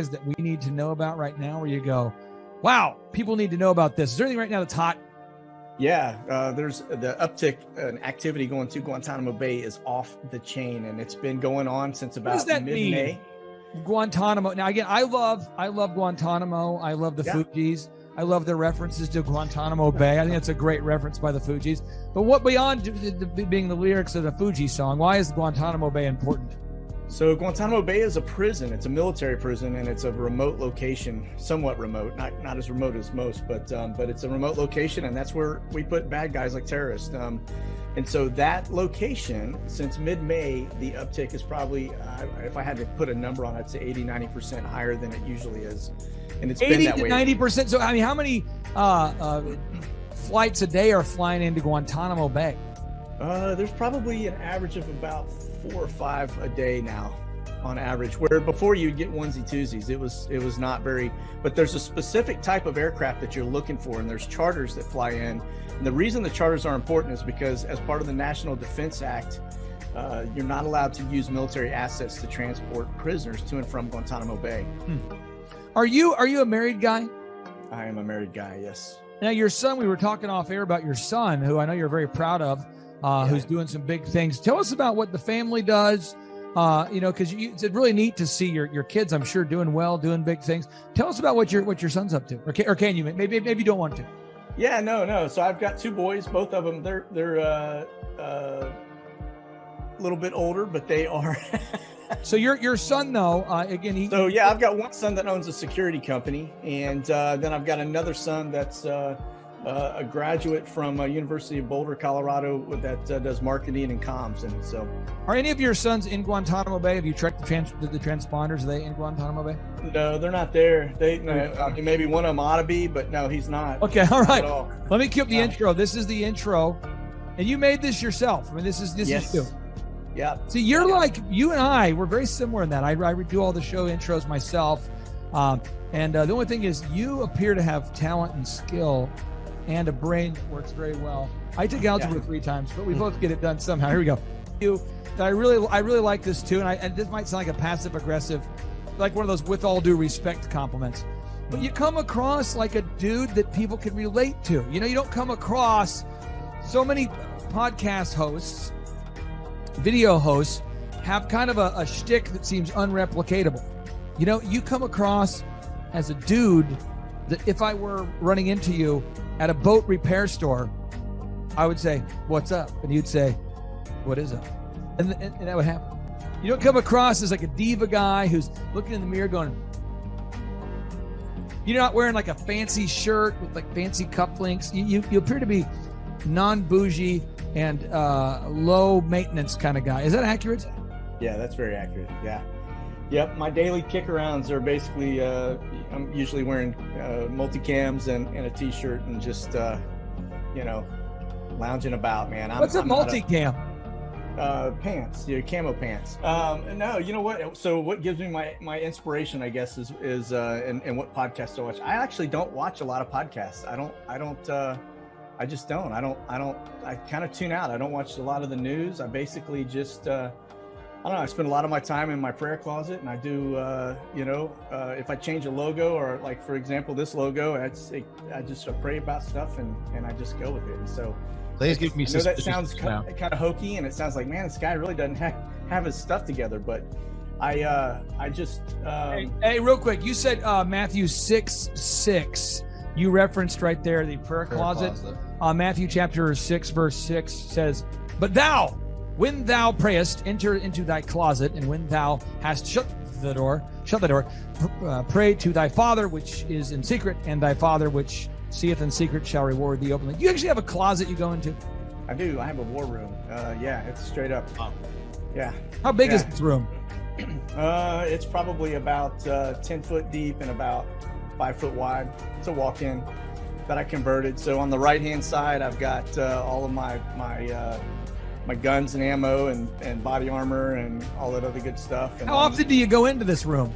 that we need to know about right now where you go, wow, people need to know about this? Is there anything right now that's hot? Yeah, there's the uptick in activity going to Guantanamo Bay is off the chain, and it's been going on since about mid-May. Guantanamo. Now, again, I love Guantanamo. I love the Fugees. I love their references to Guantanamo Bay. I think that's a great reference by the Fugees. But what beyond being the lyrics of the Fuji song, why is Guantanamo Bay important? So Guantanamo Bay is a prison. It's a military prison, and it's a remote location, somewhat remote, not as remote as most, but it's a remote location, and that's where we put bad guys like terrorists. And so that location, since mid-May, the uptick is probably, if I had to put a number on it, I'd say 80-90% higher than it usually is. And it's been that way. 80-90%. So, I mean, how many flights a day are flying into Guantanamo Bay? There's probably an average of about 4 or 5 a day now, on average. Where before you'd get onesie twosies, it was not very. But there's a specific type of aircraft that you're looking for, and there's charters that fly in. And the reason the charters are important is because, as part of the National Defense Act, you're not allowed to use military assets to transport prisoners to and from Guantanamo Bay. Are you a married guy? I am a married guy. Yes. Now, your son. We were talking off air about your son, who I know you're very proud of. Who's doing some big things. Tell us about what the family does, because it's really neat to see your kids, I'm sure, doing well, doing big things. Tell us about what your son's up to, or can you? Maybe you don't want to. Yeah, no. So I've got 2 boys. Both of them, they're a little bit older, but they are. So your son, though, again, I've got one son that owns a security company, and then I've got another son that's a graduate from University of Boulder, Colorado, that does marketing and comms. And so, are any of your sons in Guantanamo Bay? Have you checked the transponders? Are they in Guantanamo Bay? No, they're not there. Maybe one of them ought to be, but no, he's not. Okay, all right. Let me cue up the intro. This is the intro, and you made this yourself. I mean, this is you. Yeah. See, you're like you and I. We're very similar in that. I do all the show intros myself, and the only thing is, you appear to have talent and skill and a brain that works very well. I took algebra 3 times, but we both get it done somehow. Here we go. I really like this too, and this might sound like a passive aggressive, like one of those with all due respect compliments. But you come across like a dude that people can relate to. You don't come across so many podcast hosts, video hosts have kind of a shtick that seems unreplicatable. You come across as a dude that if I were running into you at a boat repair store, I would say, "What's up?" And you'd say, "What is up?" And that would happen. You don't come across as like a diva guy who's looking in the mirror going, you're not wearing like a fancy shirt with like fancy cufflinks. You appear to be non-bougie and low maintenance kind of guy. Is that accurate? Yeah, that's very accurate. Yeah. Yep, my daily kick-arounds are basically, I'm usually wearing multicams and a t-shirt and just, lounging about, man. What's a multicam? Pants, camo pants. No, you know what? So what gives me my inspiration, I guess, is and what podcasts I watch. I actually don't watch a lot of podcasts. I just don't. I kind of tune out. I don't watch a lot of the news. I basically just, I don't know. I spend a lot of my time in my prayer closet, and I do, if I change a logo, or like, for example, this logo, I just pray about stuff and I just go with it. And so please give me some. That sounds kind of hokey, and it sounds like, man, this guy really doesn't have his stuff together. But I just hey, real quick, you said Matthew 6:6. You referenced right there the prayer closet. Matthew chapter 6 verse 6 says, "But thou, when thou prayest, enter into thy closet, and when thou hast shut the door, pray to thy Father which is in secret, and thy Father which seeth in secret shall reward thee openly." You actually have a closet you go into? I do. I have a war room. It's straight up. Yeah. How big is this room? It's probably about 10 foot deep and about 5 foot wide. It's a walk-in that I converted. So on the right-hand side, I've got all of my guns and ammo and body armor and all that other good stuff. And how often do you go into this room?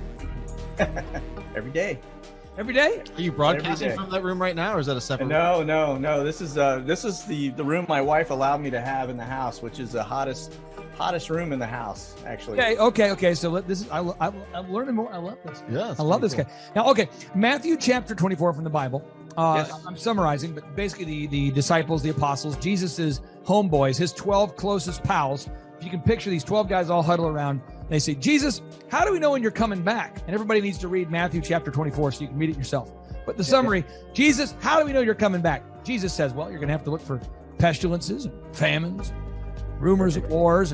Every day. Every day? Are you broadcasting from that room right now, or is that a separate room? No. This is the room my wife allowed me to have in the house, which is the hottest hottest room in the house, actually. Okay. So I'm learning more. I love this. Yes, I love this guy. Now, okay, Matthew chapter 24 from the Bible. Yes. I'm summarizing, but basically the disciples, the apostles, Jesus's homeboys, his 12 closest pals. If you can picture these 12 guys all huddle around, they say, Jesus, how do we know when you're coming back? And everybody needs to read Matthew chapter 24 so you can read it yourself. But the summary, Jesus, how do we know you're coming back? Jesus says, well, you're going to have to look for pestilences and famines, rumors of wars,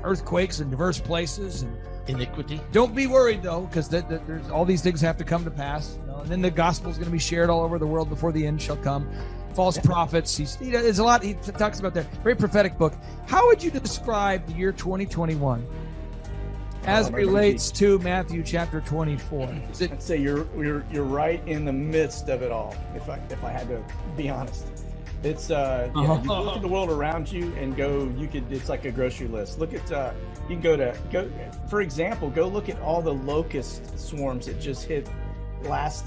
earthquakes in diverse places, and iniquity. Don't be worried though, because there's all these things have to come to pass. And then the gospel is going to be shared all over the world before the end shall come. False prophets. There's a lot he talks about there. Very prophetic book. How would you describe the year 2021 as it relates to Matthew chapter 24? I'd say you're right in the midst of it all. If I had to be honest. It's you look at the world around you and it's like a grocery list. Look at you can go for example, go look at all the locust swarms that just hit last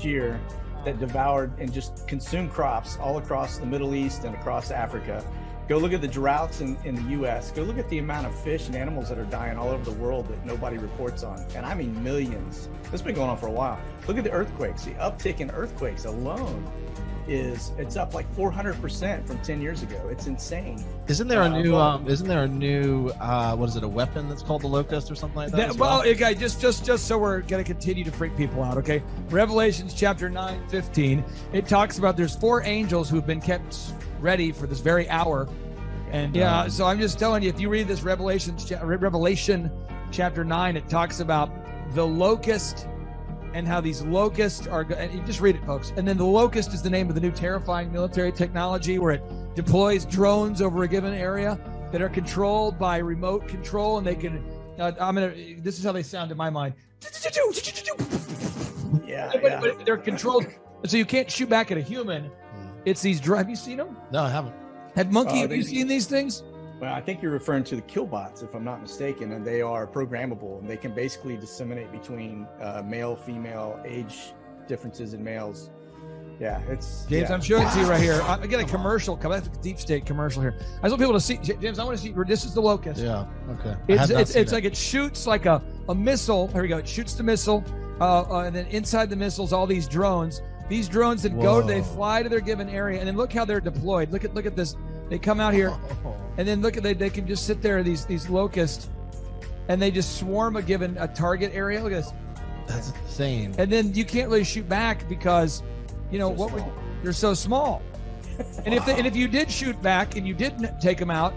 year that devoured and just consumed crops all across the Middle East and across Africa. Go look at the droughts in the U.S. Go look at the amount of fish and animals that are dying all over the world that nobody reports on. And I mean millions. This has been going on for a while. Look at the earthquakes. The uptick in earthquakes alone it's up like 400% from 10 years ago. It's insane. Isn't there a new what is it, a weapon that's called the locust or something like that? Well, okay, just so we're going to continue to freak people out, okay? Revelations chapter 9:15, it talks about there's 4 angels who've been kept ready for this very hour. And so I'm just telling you, if you read this Revelation chapter 9, it talks about the locust and how these locusts are, and you just read it, folks. And then the locust is the name of the new terrifying military technology where it deploys drones over a given area that are controlled by remote control, and they can, this is how they sound in my mind. But they're controlled, so you can't shoot back at a human. It's these drones. Have you seen them? No, I haven't. Have you seen these things? Well, I think you're referring to the killbots, if I'm not mistaken, and they are programmable, and they can basically disseminate between male, female, age differences in males. Yeah, it's James. I'm showing it to you right here. I get a commercial. That's a deep state commercial here. I just want people to see. James, I want to see. This is the locust. Yeah. Okay. It's like it shoots like a missile. Here we go. It shoots the missile, and then inside the missiles, all these drones. These drones that they fly to their given area, and then look how they're deployed. Look at this. They come out here, and then look at they can just sit there. These locusts, and they just swarm a target area. Look at this. That's insane. And then you can't really shoot back because, they're so small. And if you did shoot back and you didn't take them out,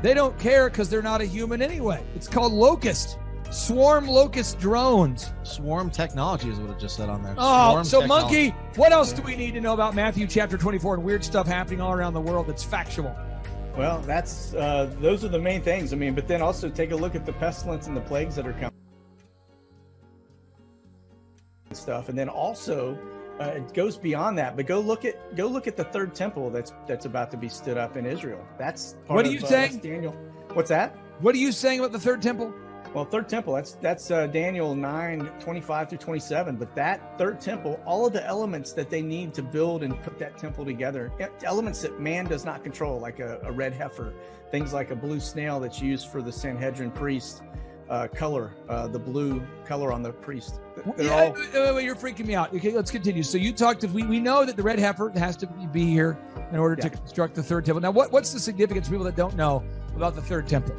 they don't care because they're not a human anyway. It's called locust. Swarm locust drones. Swarm technology is what it just said on there. Monkey, what else do we need to know about Matthew chapter 24 and weird stuff happening all around the world that's factual? Well, that's those are the main things. I mean, but then also take a look at the pestilence and the plagues that are coming. Stuff, and then also it goes beyond that. But go look at the third temple that's about to be stood up in Israel. That's part what are you saying, Daniel? What's that? What are you saying about the third temple? Well, third temple, that's Daniel 9:25 through 27. But that third temple, all of the elements that they need to build and put that temple together, elements that man does not control, like a red heifer, things like a blue snail that's used for the Sanhedrin priest, color, the blue color on the priest. Wait, you're freaking me out. Okay, let's continue. So you talked to, we know that the red heifer has to be here in order to construct the third temple. Now, what's the significance, people that don't know, about the third temple?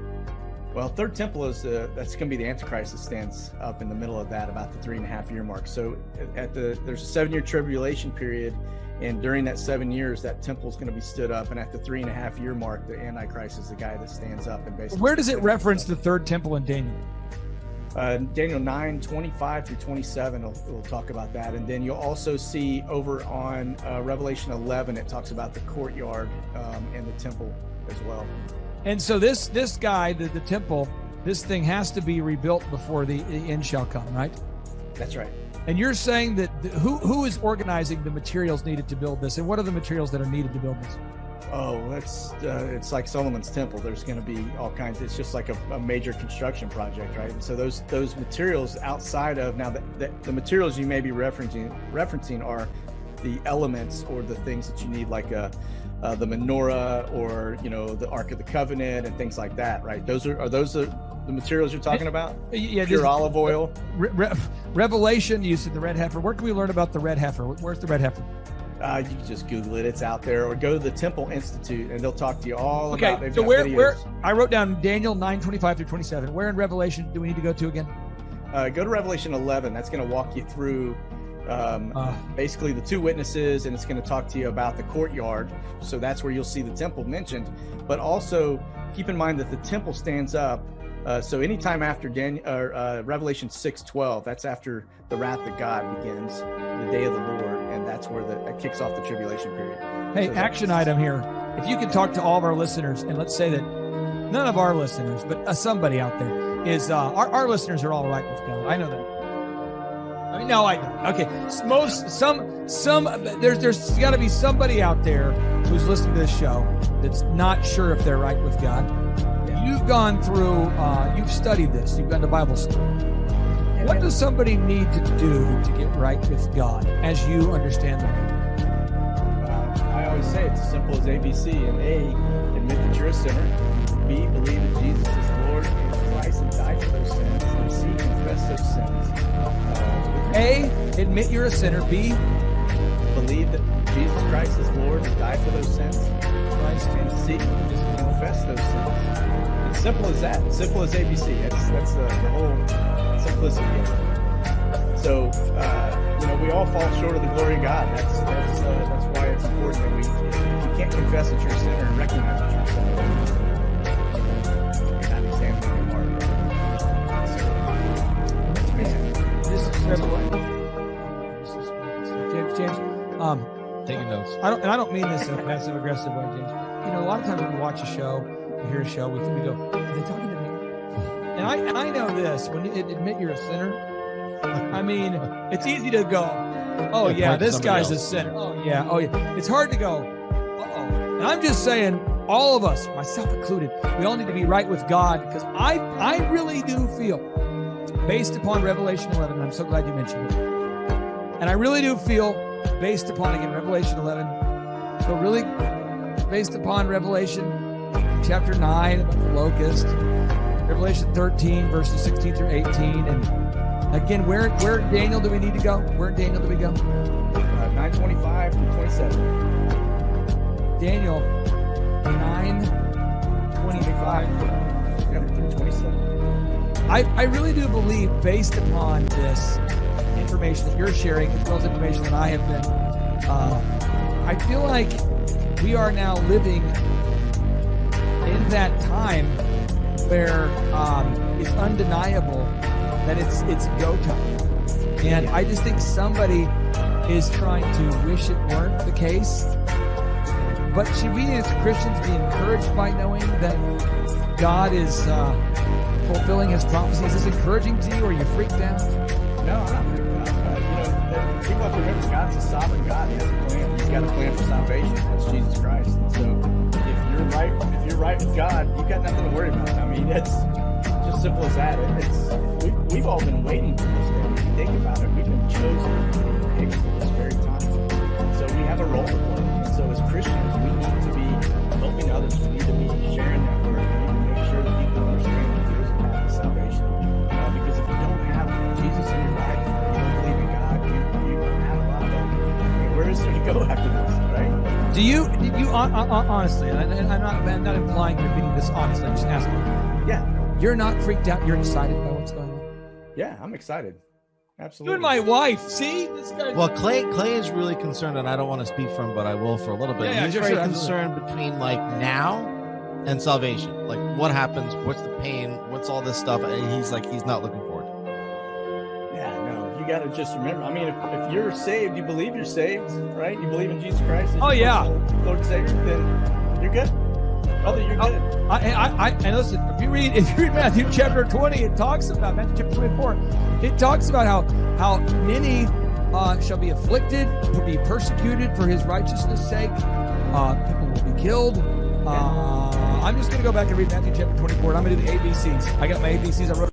Well, third temple is that's going to be the Antichrist that stands up in the middle of that, about the 3.5 year mark. So there's a 7-year tribulation period, and during that 7 years, that temple is going to be stood up. And at the 3.5 year mark, the Antichrist is the guy that stands up and basically. Where does it reference the third temple in Daniel? Daniel 9:25 through 27 will talk about that, and then you'll also see over on Revelation 11 it talks about the courtyard and the temple as well. And so this guy, the temple, this thing has to be rebuilt before the end shall come, right? That's right. And you're saying that who is organizing the materials needed to build this, and what are the materials that are needed to build this? Oh, that's it's like Solomon's temple. There's going to be all kinds. It's just like a major construction project, right? And so those materials outside of now the materials you may be referencing are the elements or the things that you need, like the menorah, or the Ark of the Covenant and things like that, right? Are those the materials you're talking about? Yeah, pure olive oil. Revelation, you said the red heifer. Where can we learn about the red heifer? Where's the red heifer? You can just Google it; it's out there, or go to the Temple Institute, and they'll talk to you all about. Okay, so where I wrote down Daniel 9:25 through 27. Where in Revelation do we need to go to again? Go to Revelation 11. That's going to walk you through basically the two witnesses, and it's going to talk to you about the courtyard. So that's where you'll see the temple mentioned. But also keep in mind that the temple stands up. So anytime after Revelation 6:12, that's after the wrath of God begins, the day of the Lord, and that's where that kicks off the tribulation period. Hey, action item here. If you can talk to all of our listeners, and let's say that none of our listeners, but somebody out there is our listeners are all right with God. I know that. I mean, no, I don't. Okay, there's got to be somebody out there who's listening to this show that's not sure if they're right with God. You've gone through, you've studied this, you've gone to Bible school. What does somebody need to do to get right with God as you understand them? I always say it's as simple as ABC. And A, admit that you're a sinner. B, believe that Jesus is Lord and Christ and died for those sins. And C, confess those sins. A, admit you're a sinner. B, believe that Jesus Christ is Lord and died for those sins. And C, just confess those sins. It's simple as that. Simple as ABC. That's the whole simplicity of it. So, we all fall short of the glory of God. That's why it's important that you can't confess that you're a sinner and recognize that you're a sinner. You're not examining your heart. This is Revelation. James, taking notes. I don't mean this in a passive aggressive way, James. A lot of times when we watch a show, we hear a show, we go, are they talking to me? And I know this, when you admit you're a sinner, I mean, it's easy to go, oh yeah, this guy's a sinner. Oh yeah. It's hard to go, uh-oh. And I'm just saying, all of us, myself included, we all need to be right with God, because I really do feel, based upon Revelation 11, and I'm so glad you mentioned it, and I really do feel, based upon, again, Revelation 11, so really based upon Revelation chapter 9 about the locust, Revelation 13 verses 16 through 18, and again, where in Daniel do we need to go? Where in Daniel do we go? 9:25 through 27. Daniel 9:25 through 27. I really do believe, based upon this information that you're sharing, as well as information that I have been, I feel like we are now living in that time where it's undeniable that it's go time. And I just think somebody is trying to wish it weren't the case. But should we as Christians be encouraged by knowing that God is fulfilling his prophecies? Is this encouraging to you, or are you freaked out? No, I'm not freaked out. People have to remember, God's a sovereign God. He has a plan. He's got a plan for salvation. That's Jesus Christ. And so if you're right with God, you've got nothing to worry about. I mean, it's just simple as that. We've all been waiting for this day. If you think about it, we've been chosen and picked for this very time. And so we have a role to play. And so as Christians, we need to be helping others. We need to be sharing that word. We need to make sure that people understand that there is a path to salvation. Because if you don't have Jesus in your life, you don't believe in God, you don't have a lot of hope. I mean, where is there to go after this, right? Do you honestly, and I'm not implying you're being dishonest, I'm just asking. Yeah. You're not freaked out, you're excited by what's going on? Yeah, I'm excited. Absolutely. You and my wife, see? This guy. Well, Clay is really concerned, and I don't want to speak for him, but I will for a little bit. He's very concerned between like now and salvation. Like, what happens? What's the pain? What's all this stuff? And he's not looking forward. Yeah, no, you got to just remember. I mean, if you're saved, you believe you're saved, right? You believe in Jesus Christ as your Lord and Savior, then you're good. Brother, you're good. And listen, if you read Matthew chapter 20, it talks about Matthew chapter 24. It talks about how many shall be afflicted, will be persecuted for his righteousness' sake. People will be killed. I'm just going to go back and read Matthew chapter 24. And I'm going to do the ABCs. I got my ABCs. I wrote